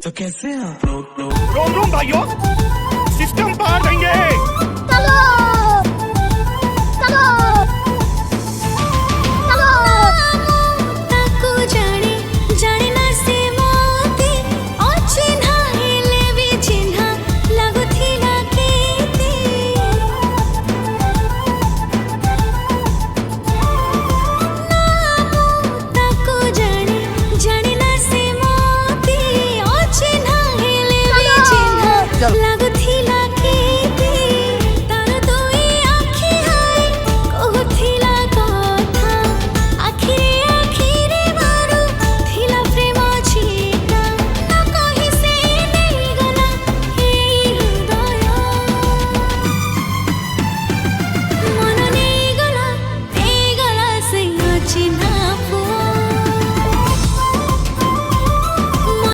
तो कैसे हैं रोम रोम भाइयों, सिस्टम पार देंगे। चलो चलो चलो ताको जाने जाने ना से मोते अचिन्हा हेले भी चिन्हा लागुथिला केते ताको जाने जाने ना से मोते अचिन्हा हेले भी चिन्हा